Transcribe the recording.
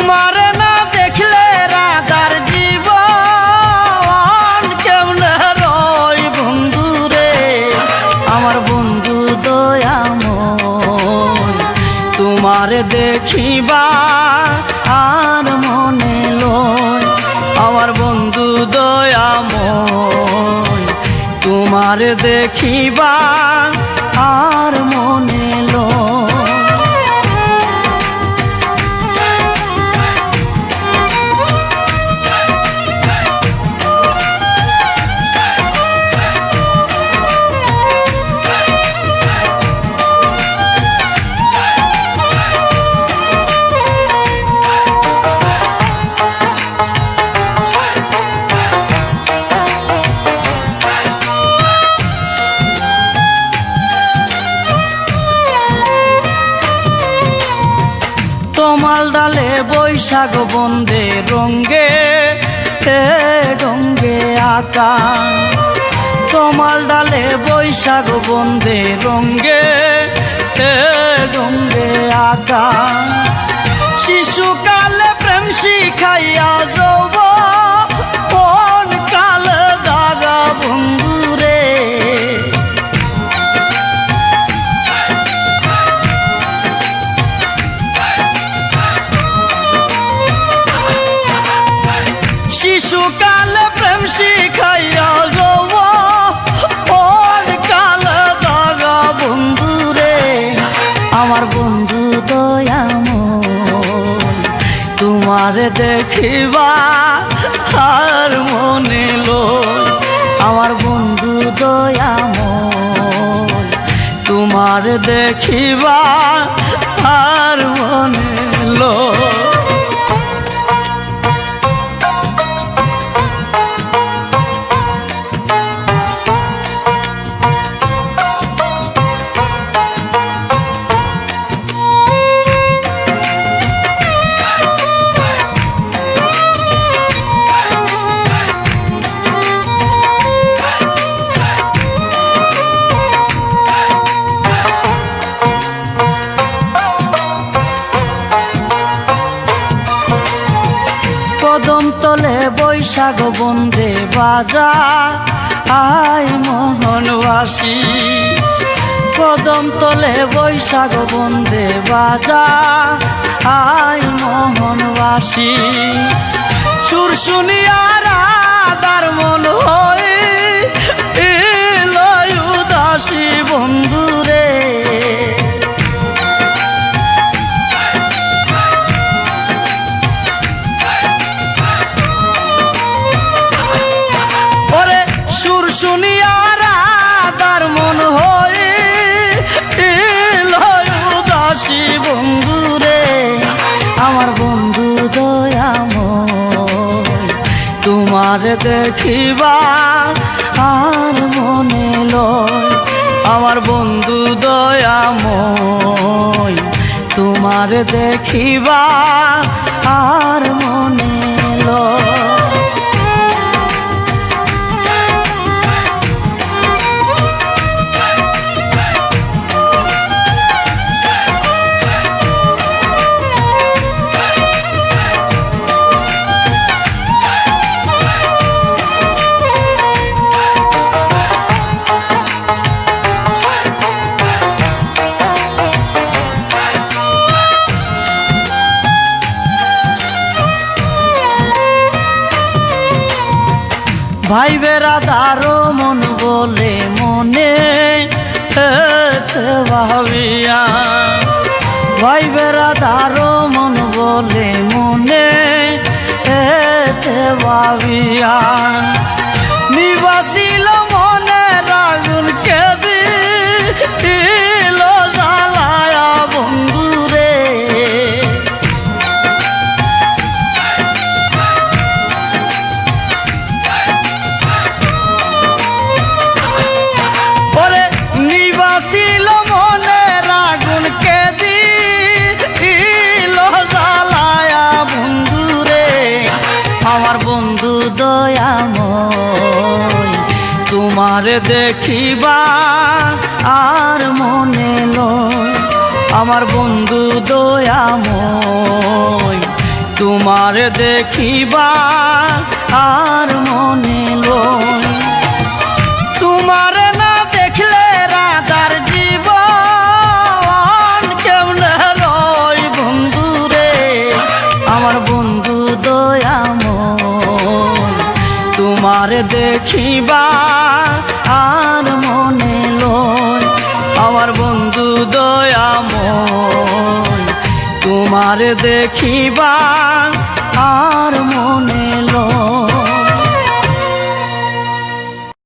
তোমারে না দেখলে রাধার জীবন কেমনে রই বন্ধু রে, আমার বন্ধু দয়াময়। তোমারে দেখিবা আর মনে লয়, আমার বন্ধু দয়াময়। তোমারে দেখিবা আর মনে লয়। তোমাল ডালে বৈশাখ বন্দে রঙ্গে রঙ্গে আকা, তোমাল ডালে বৈশাখ বন্দে রঙ্গে রঙ্গে আকা। শিশুকালে প্রেম শিখাইয়া যৌবন কালে দাগা বন্ধু রে, শিশুকালে প্রেম শিখাইয়া যৌবন কালে দাগা বন্ধু রে, আমার বন্ধু দয়াময়। তোমারে দেখিবা আর মনে লয়, আমার বন্ধু দয়াময়। তোমারে দেখিবা আর মনে লয়। কদম তলে বৈশাখ বন্দে বাজা আই মোহনবাসী, কদম তলে বৈশাখ বন্দে বাজা আই মোহনবাসী। সুর শুনিয়া রাধার মন হইল উদাসী বন্ধু রে, সুর শুনিয়া রাধার মন হইল উদাসী বন্ধু রে, আমার বন্ধু দয়াময়। তোমারে দেখিবা আর মনে লয়, আমার বন্ধু দয়াময়। তোমারে দেখিবা আর মনে লয়। ভাই বেড়াদারো মন বলে মনে ভাবিয়া, ভাই বেড়াদারো মন বলে মনে ভাবিয়া। নিবাসিল মনে রাগুন কেদি জ্বালায়া বন্ধু রে, আমার বন্ধু দয়াময়। তোমারে দেখিবা আর মনে লয়, আমার বন্ধু দয়াময়। তোমার দেখিবা আর মনে লয়। তোমার না দেখলে রাধার জীবন কেমনে রয় বন্ধু রে, আমার বন্ধু দয়াময়। তোমার দেখিবা আর মনে লয়, আমার বন্ধু দয়াময়। তোমার দেখিবা